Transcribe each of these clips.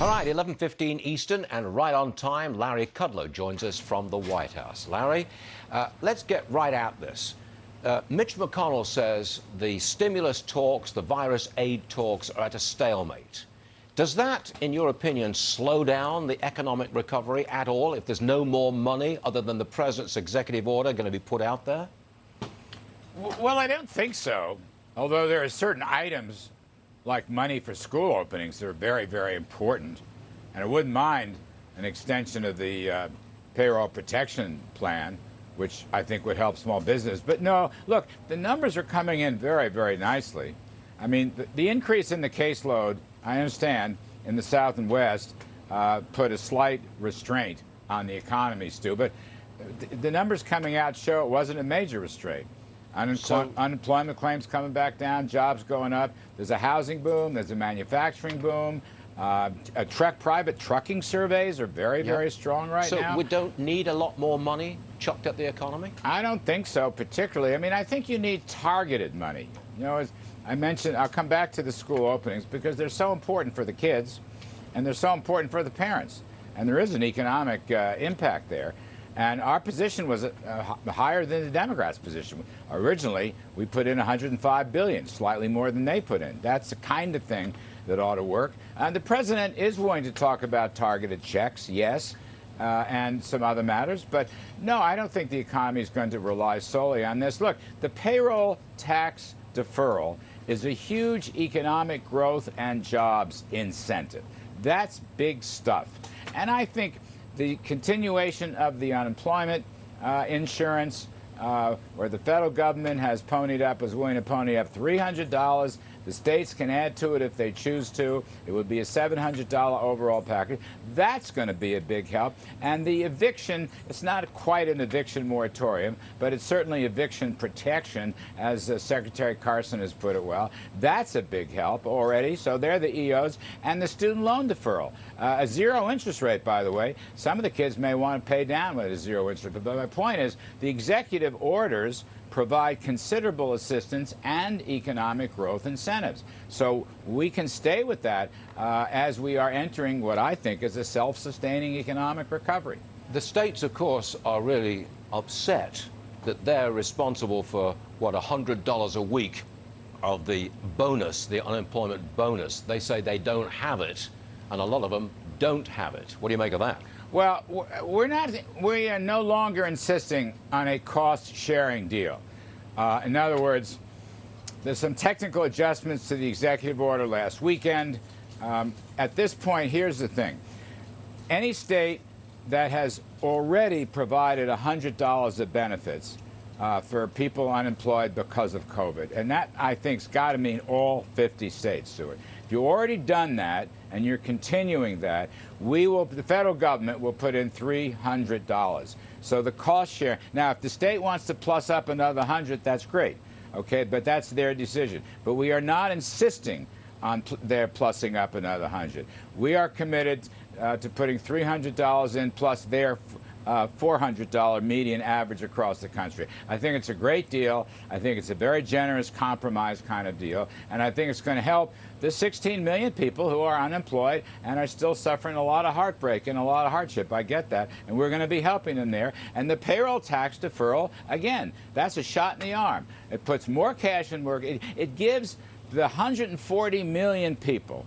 All right, 11:15 Eastern and right on time, Larry Kudlow joins us from the White House. Larry, let's get right at this. Mitch McConnell says the stimulus talks, the virus aid talks are at a stalemate. Does that, in your opinion, slow down the economic recovery at all if there's no more money other than the president's executive order going to be put out there? Well, I don't think so, although there are certain items like money for school openings that are very, very important. And I wouldn't mind an extension of the payroll protection plan, which I think would help small business. But no, look, the numbers are coming in very, very nicely. I mean, the increase in the caseload, I understand, in the South and West put a slight restraint on the economy, Stu. But the numbers coming out show it wasn't a major restraint. Unemployment claims coming back down, jobs going up. There's a housing boom. There's a manufacturing boom. Private trucking surveys are very, very strong right now. So we don't need a lot more money chucked at the economy? I don't think so, particularly. I mean, I think you need targeted money. You know, as I mentioned, I'll come back to the school openings because they're so important for the kids and they're so important for the parents. And there is an economic impact there. And our position was higher than the Democrats' position. Originally, we put in $105 billion, slightly more than they put in. That's the kind of thing that ought to work. And the president is willing to talk about targeted checks, yes, and some other matters. But no, I don't think the economy is going to rely solely on this. Look, the payroll tax deferral is a huge economic growth and jobs incentive. That's big stuff. And I think the continuation of the unemployment insurance, where the federal government has ponied up, is willing to pony up $300. The states can add to it if they choose to. It would be a $700 overall package. That's going to be a big help. And the eviction, it's not quite an eviction moratorium, but it's certainly eviction protection, as Secretary Carson has put it well. That's a big help already. So they're the EOs. And the student loan deferral. A zero interest rate, by the way. Some of the kids may want to pay down with a zero interest rate. But my point is, the executive orders provide considerable assistance and economic growth incentives. So we can stay with that as we are entering what I think is a self-sustaining economic recovery. The states, of course, are really upset that they're responsible for, what, $100 a week of the bonus, the unemployment bonus. They say they don't have it, and a lot of them don't have it. What do you make of that? Well, we are no longer insisting on a cost-sharing deal. In other words, there's some technical adjustments to the executive order last weekend. At this point, here's the thing. Any state that has already provided $100 of benefits for people unemployed because of COVID, and that, I think, has got to mean all 50 states, Stuart. If you've already done that and you're continuing that, the federal government will put in $300. So the cost share. Now, if the state wants to plus up another 100, that's great. Okay, but that's their decision. But we are not insisting on their plussing up another 100. We are committed to putting $300 in plus their $400 median average across the country. I think it's a great deal. I think it's a very generous compromise kind of deal. And I think it's going to help the 16 million people who are unemployed and are still suffering a lot of heartbreak and a lot of hardship. I get that. And we're going to be helping them there. And the payroll tax deferral, again, that's a shot in the arm. It puts more cash in work. It gives the 140 million people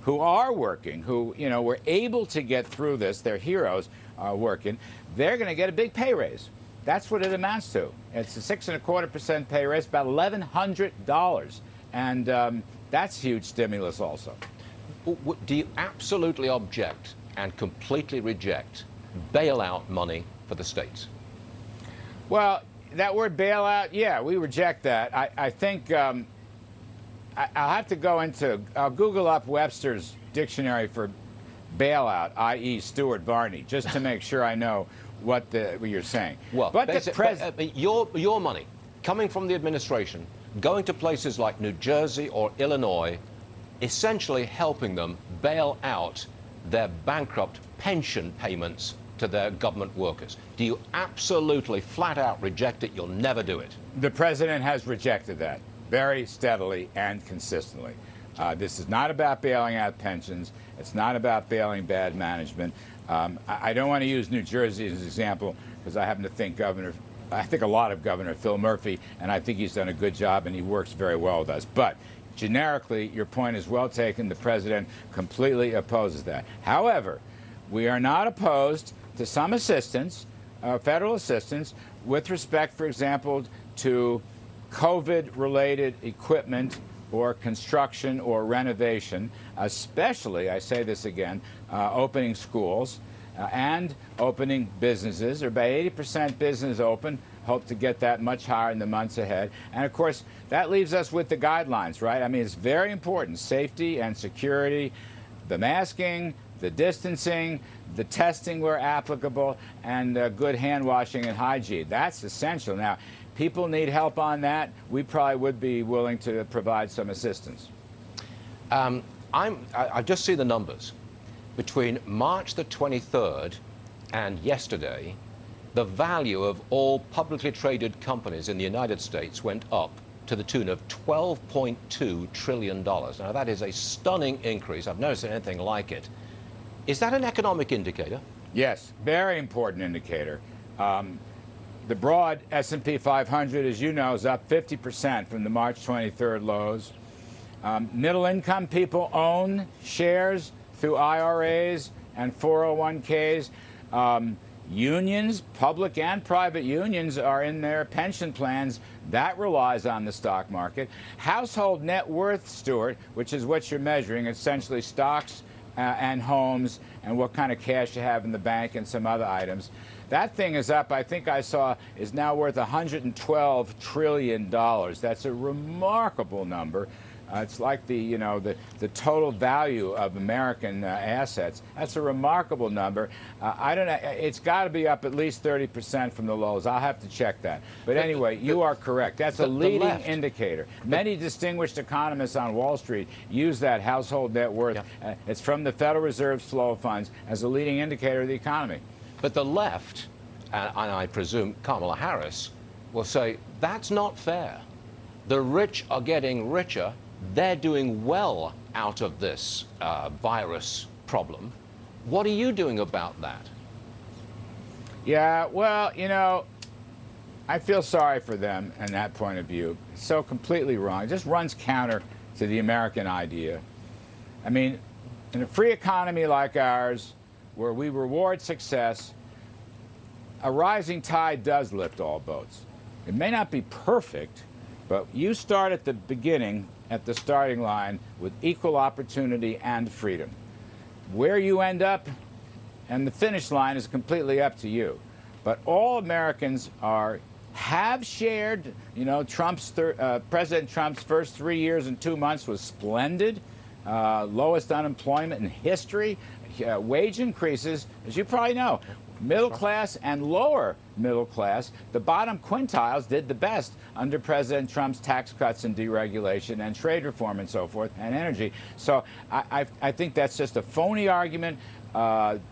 who are working, who, you know, were able to get through this, they're heroes working, they're going to get a big pay raise. That's what it amounts to. It's a 6.25% pay raise, about $1,100. And that's huge stimulus also. Do you absolutely object and completely reject bailout money for the states? Well, that word bailout, yeah, we reject that. I think I'll have to go I'll Google up Webster's dictionary for bailout, i.e. Stuart Varney, just to make sure I know what you're saying. Well, but your money coming from the administration, going to places like New Jersey or Illinois, essentially helping them bail out their bankrupt pension payments to their government workers. Do you absolutely flat out reject it? You'll never do it. The president has rejected that very steadily and consistently. This is not about bailing out pensions. It's not about bailing bad management. I don't want to use New Jersey as an example because I happen to think I think a lot of Governor Phil Murphy, and I think he's done a good job and he works very well with us. But generically, your point is well taken. The president completely opposes that. However, we are not opposed to some assistance, federal assistance, with respect, for example, to COVID-related equipment or construction or renovation, especially, I say this again, opening schools and opening businesses. They're about 80% business open. Hope to get that much higher in the months ahead. And of course, that leaves us with the guidelines, right? I mean, it's very important. Safety and security, the masking, the distancing, the testing where applicable, and good hand washing and hygiene. That's essential. Now, people need help on that. We probably would be willing to provide some assistance. I just see the numbers. Between March the 23rd and yesterday, the value of all publicly traded companies in the United States went up to the tune of $12.2 trillion. Now, that is a stunning increase. I've never seen anything like it. Is that an economic indicator? Yes, very important indicator. The broad S&P 500, as you know, is up 50% from the March 23rd lows. Middle-income people own shares through IRAs and 401ks. Unions, public and private unions, are in their pension plans. That relies on the stock market. Household net worth, Stuart, which is what you're measuring, essentially stocks and homes and what kind of cash you have in the bank and some other items. That thing is up, I think I saw, is now worth $112 trillion. That's a remarkable number. It's like the total value of American assets. That's a remarkable number. I don't know. It's got to be up at least 30% from the lows. I'll have to check that. But anyway, you are correct. That's a leading indicator. Many distinguished economists on Wall Street use that household net worth. Yeah. It's from the Federal Reserve's flow of funds as a leading indicator of the economy. But the left, and I presume Kamala Harris, will say that's not fair. The rich are getting richer. They're doing well out of this virus problem. What are you doing about that? Yeah, well, I feel sorry for them in that point of view. It's so completely wrong. It just runs counter to the American idea. I mean, in a free economy like ours, where we reward success, a rising tide does lift all boats. It may not be perfect, but you start at the beginning, at the starting line, with equal opportunity and freedom. Where you end up and the finish line is completely up to you. But all Americans have shared, President Trump's first 3 years and 2 months was splendid. Lowest unemployment in history, wage increases, as you probably know. Middle class and lower middle class, the bottom quintiles did the best under President Trump's tax cuts and deregulation and trade reform and so forth, and energy. So I think that's just a phony argument.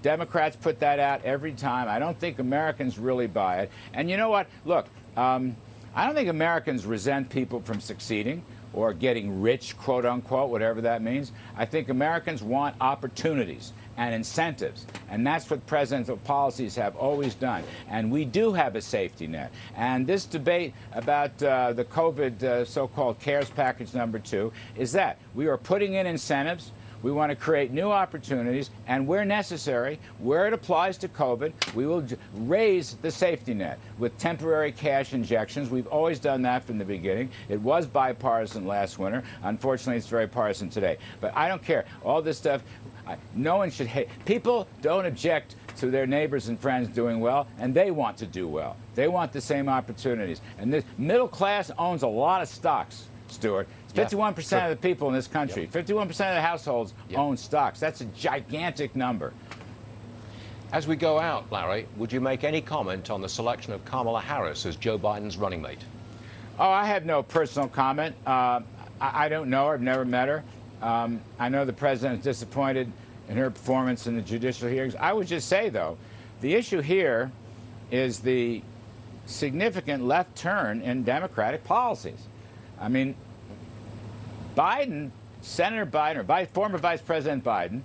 Democrats put that out every time. I don't think Americans really buy it. And you know what? Look, I don't think Americans resent people from succeeding or getting rich, quote unquote, whatever that means. I think Americans want opportunities and incentives, and that's what presidential policies have always done. And we do have a safety net. And this debate about the COVID so-called CARES package number 2 is that we are putting in incentives. We want to create new opportunities, and where necessary, where it applies to COVID, we will raise the safety net with temporary cash injections. We've always done that from the beginning. It was bipartisan last winter. Unfortunately, it's very partisan today. But I don't care. All this stuff, no one should hate. People don't object to their neighbors and friends doing well, and they want to do well. They want the same opportunities. And the middle class owns a lot of stocks, Stuart. 51% of the people in this country, 51% of the households own stocks. That's a gigantic number. As we go out, Larry, would you make any comment on the selection of Kamala Harris as Joe Biden's running mate? Oh, I have no personal comment. I don't know her. I've never met her. I know the president is disappointed in her performance in the judicial hearings. I would just say, though, the issue here is the significant left turn in Democratic policies. I mean, Biden Senator Biden, or former Vice President Biden,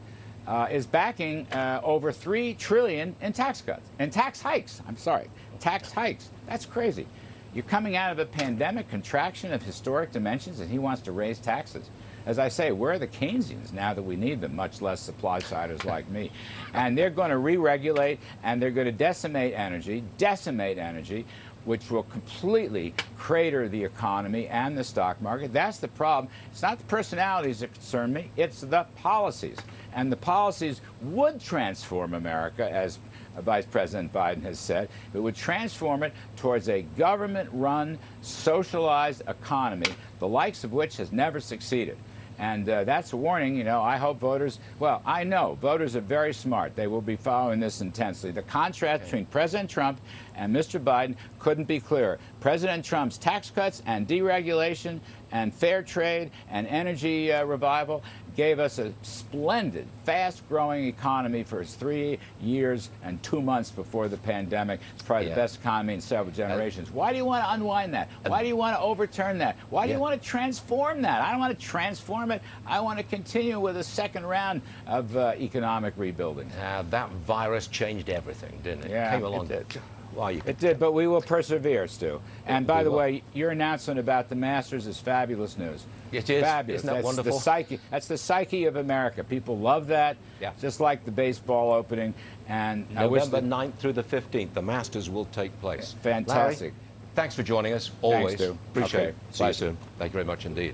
is backing over $3 trillion in tax cuts, and tax hikes. I'm sorry, tax hikes. That's crazy. You're coming out of a pandemic contraction of historic dimensions, and he wants to raise taxes. As I say, where are the Keynesians now that we need them, much less supply-siders like me? And they're going to re-regulate, and they're going to decimate energy, which will completely crater the economy and the stock market. That's the problem. It's not the personalities that concern me, it's the policies. And the policies would transform America, as Vice President Biden has said. It would transform it towards a government-run, socialized economy, the likes of which has never succeeded. And that's a warning. You know, I hope voters, well, I know voters are very smart. They will be following this intensely. The contrast between President Trump and Mr. Biden couldn't be clearer. President Trump's tax cuts and deregulation and fair trade and energy revival gave us a splendid, fast-growing economy for 3 years and 2 months before the pandemic. It's probably the best economy in several generations. Why do you want to unwind that? Why do you want to overturn that? Why do you want to transform that? I don't want to transform it. I want to continue with a second round of economic rebuilding. That virus changed everything, didn't it? Yeah, Came along. it did. Well, It did, but we will persevere, Stu. And by the way, your announcement about the Masters is fabulous news. It is. Fabulous. Isn't that That's wonderful? The psyche. That's the psyche of America. People love that. Yeah. Just like the baseball opening. And I wish November 9th through the 15th, the Masters will take place. Fantastic. Larry, thanks for joining us. Always. Thanks, Stu. Appreciate Okay. it. See you Bye. soon. Thank you very much indeed.